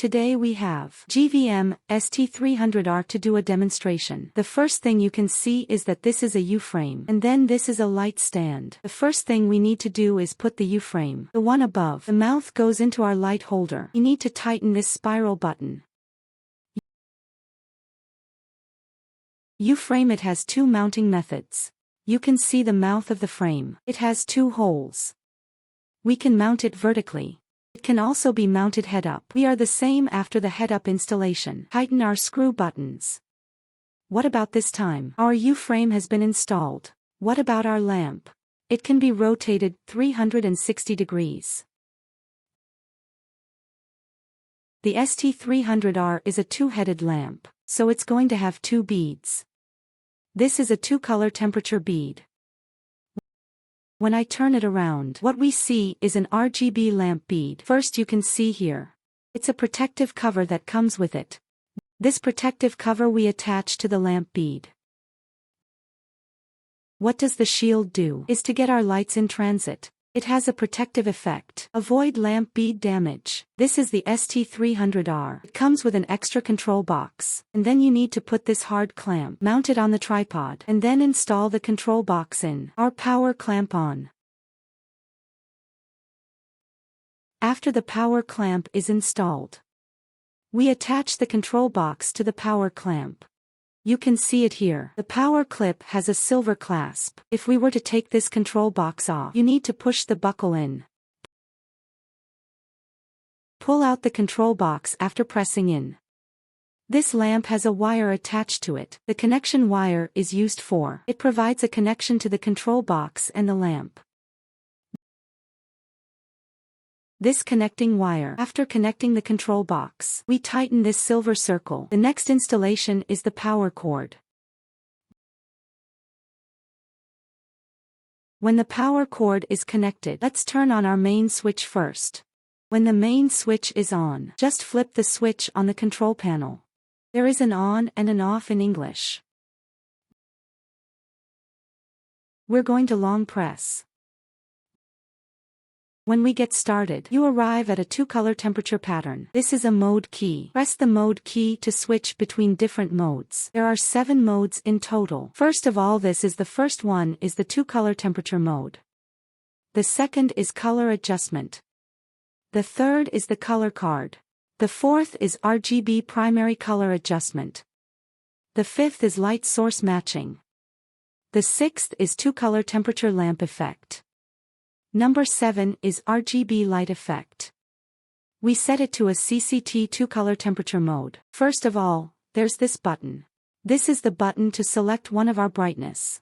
Today we have GVM ST300R to do a demonstration. The first thing you can see is that this is a U-frame, and then this is a light stand. The first thing we need to do is put the U-frame, the one above. The mouth goes into our light holder. You need to tighten this spiral button. U-frame, it has two mounting methods. You can see the mouth of the frame. It has two holes. We can mount it vertically. It can also be mounted head up. We are the same after the head up installation. Tighten our screw buttons. What about this time? Our U-frame has been installed. What about our lamp? It can be rotated 360 degrees. The ST300R is a two-headed lamp, so it's going to have two beads. This is a two-color temperature bead. When I turn it around, what we see is an RGB lamp bead. First, you can see here. It's a protective cover that comes with it. This protective cover we attach to the lamp bead. What does the shield do? Is to get our lights in transit. It has a protective effect. Avoid lamp bead damage. This is the ST300R. It comes with an extra control box. And then you need to put this hard clamp, mount it on the tripod, and then install the control box in. Our power clamp on. After the power clamp is installed, we attach the control box to the power clamp. You can see it here. The power clip has a silver clasp. If we were to take this control box off, you need to push the buckle in. Pull out the control box after pressing in. This lamp has a wire attached to it. The connection wire is used for. It provides a connection to the control box and the lamp. This connecting wire. After connecting the control box, we tighten this silver circle. The next installation is the power cord. When the power cord is connected, let's turn on our main switch first. When the main switch is on, just flip the switch on the control panel. There is an on and an off in English. We're going to long press. When we get started, you arrive at a two-color temperature pattern. This is a mode key. Press the mode key to switch between different modes. There are 7 modes in total. First of all, the first one is the two-color temperature mode. The second is color adjustment. The third is the color card. The fourth is RGB primary color adjustment. The fifth is light source matching. The sixth is two-color temperature lamp effect. Number 7 is RGB light effect. We set it to a CCT two-color temperature mode. First of all, there's this button. This is the button to select one of our brightness.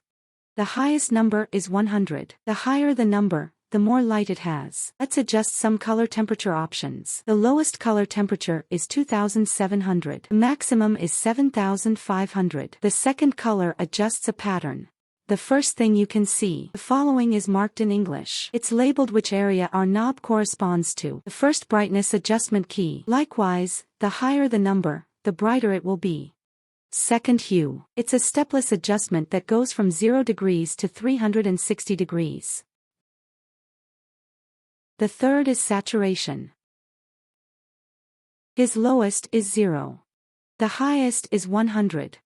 The highest number is 100. The higher the number, the more light it has. Let's adjust some color temperature options. The lowest color temperature is 2700. The maximum is 7500. The second color adjusts a pattern. The first thing you can see, the following is marked in English. It's labeled which area our knob corresponds to. The first brightness adjustment key. Likewise, the higher the number, the brighter it will be. Second hue. It's a stepless adjustment that goes from 0 degrees to 360 degrees. The third is saturation. His lowest is 0. The highest is 100.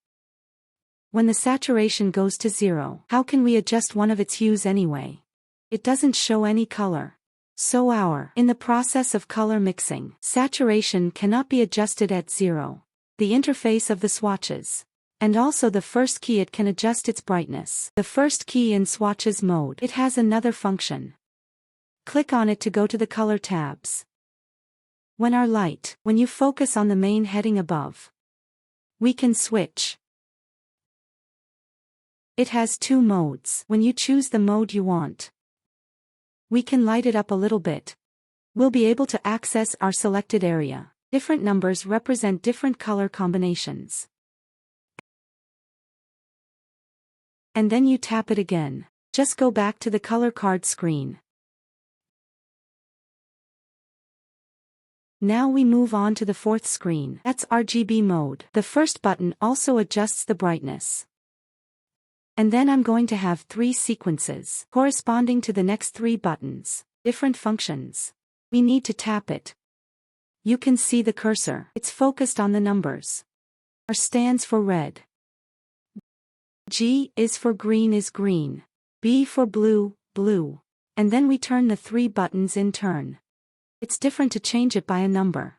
When the saturation goes to 0, how can we adjust one of its hues anyway? It doesn't show any color. So in the process of color mixing, saturation cannot be adjusted at 0. The interface of the swatches. And also the first key, it can adjust its brightness. The first key in swatches mode. It has another function. Click on it to go to the color tabs. When you focus on the main heading above, we can switch. It has 2 modes. When you choose the mode you want, we can light it up a little bit. We'll be able to access our selected area. Different numbers represent different color combinations. And then you tap it again. Just go back to the color card screen. Now we move on to the fourth screen. That's RGB mode. The first button also adjusts the brightness. And then I'm going to have 3 sequences, corresponding to the next 3 buttons, different functions. We need to tap it. You can see the cursor. It's focused on the numbers. R stands for red. G is for green is green. B for blue, blue. And then we turn the 3 buttons in turn. It's different to change it by a number.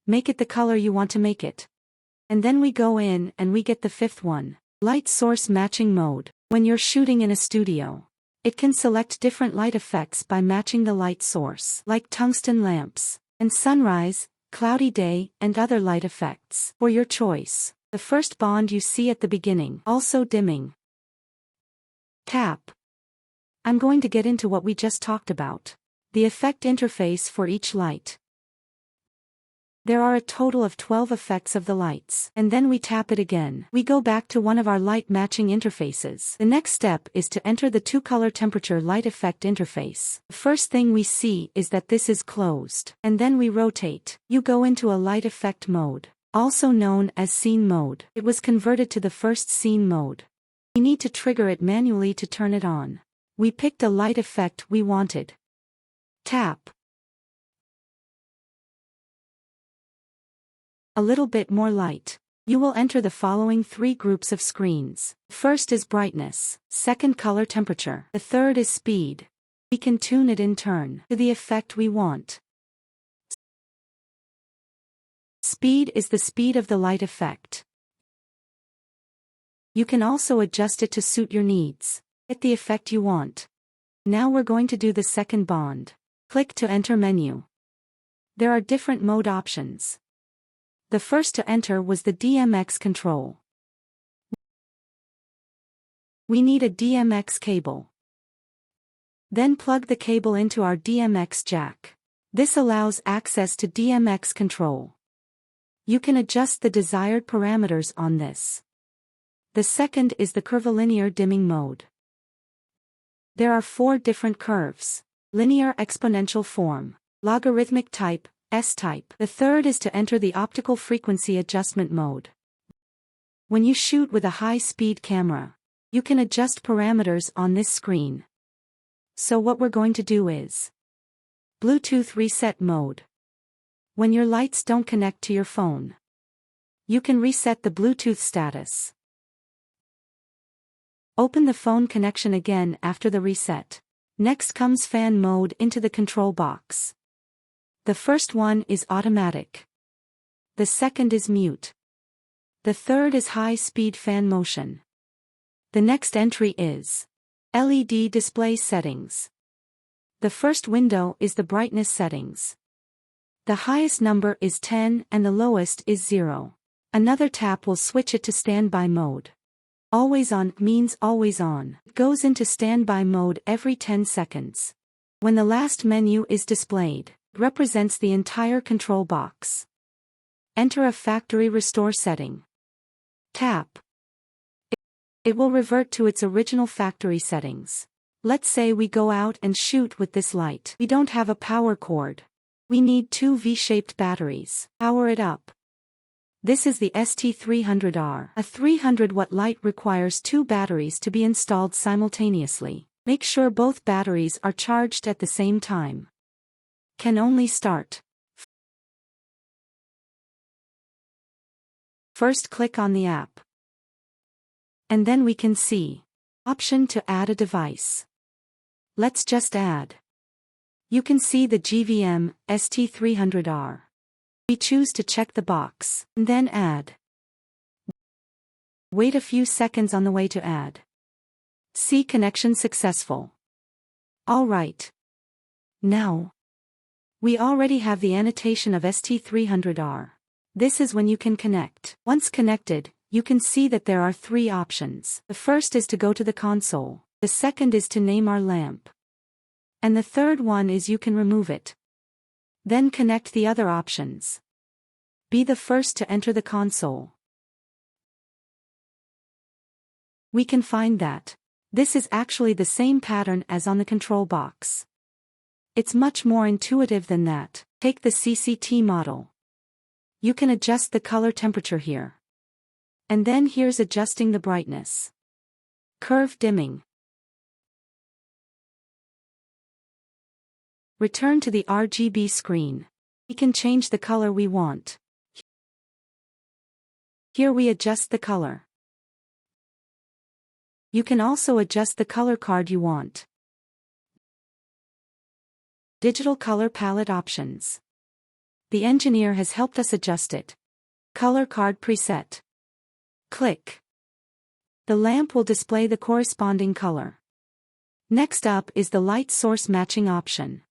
Make it the color you want to make it. And then we go in and we get the 5th one. Light source matching mode. When you're shooting in a studio, it can select different light effects by matching the light source, like tungsten lamps, and sunrise, cloudy day, and other light effects, for your choice. The first bond you see at the beginning, also dimming. Tap. I'm going to get into what we just talked about. The effect interface for each light. There are a total of 12 effects of the lights, and then we tap it again. We go back to one of our light matching interfaces. The next step is to enter the 2-color temperature light effect interface. The first thing we see is that this is closed, and then we rotate. You go into a light effect mode, also known as scene mode. It was converted to the first scene mode. We need to trigger it manually to turn it on. We picked a light effect we wanted. Tap. A little bit more light. You will enter the following 3 groups of screens. First is brightness, second color temperature, the third is speed. We can tune it in turn to the effect we want. Speed is the speed of the light effect. You can also adjust it to suit your needs. Get the effect you want. Now we're going to do the second bond. Click to enter menu. There are different mode options. The first to enter was the DMX control. We need a DMX cable. Then plug the cable into our DMX jack. This allows access to DMX control. You can adjust the desired parameters on this. The second is the curvilinear dimming mode. There are 4 different curves. Linear exponential form, logarithmic type, S-type. The third is to enter the optical frequency adjustment mode. When you shoot with a high-speed camera, you can adjust parameters on this screen. So what we're going to do is Bluetooth reset mode. When your lights don't connect to your phone, you can reset the Bluetooth status. Open the phone connection again after the reset. Next comes fan mode into the control box. The first one is automatic. The second is mute. The third is high-speed fan motion. The next entry is LED display settings. The first window is the brightness settings. The highest number is 10 and the lowest is 0. Another tap will switch it to standby mode. Always on means always on. It goes into standby mode every 10 seconds. When the last menu is displayed, it represents the entire control box. Enter a factory restore setting. Tap. It will revert to its original factory settings. Let's say we go out and shoot with this light. We don't have a power cord. We need 2 V-shaped batteries. Power it up. This is the ST300R. A 300-watt light requires 2 batteries to be installed simultaneously. Make sure both batteries are charged at the same time. Can only start. First click on the app. And then we can see option to add a device. Let's just add. You can see the GVM ST300R. We choose to check the box, and then add. Wait a few seconds on the way to add. See connection successful. Alright. Now, we already have the annotation of ST300R. This is when you can connect. Once connected, you can see that there are 3 options. The first is to go to the console. The second is to name our lamp. And the third one is you can remove it. Then connect the other options. Be the first to enter the console. We can find that this is actually the same pattern as on the control box. It's much more intuitive than that. Take the CCT model. You can adjust the color temperature here. And then here's adjusting the brightness. Curve dimming. Return to the RGB screen. We can change the color we want. Here we adjust the color. You can also adjust the color card you want. Digital color palette options. The engineer has helped us adjust it. Color card preset. Click. The lamp will display the corresponding color. Next up is the light source matching option.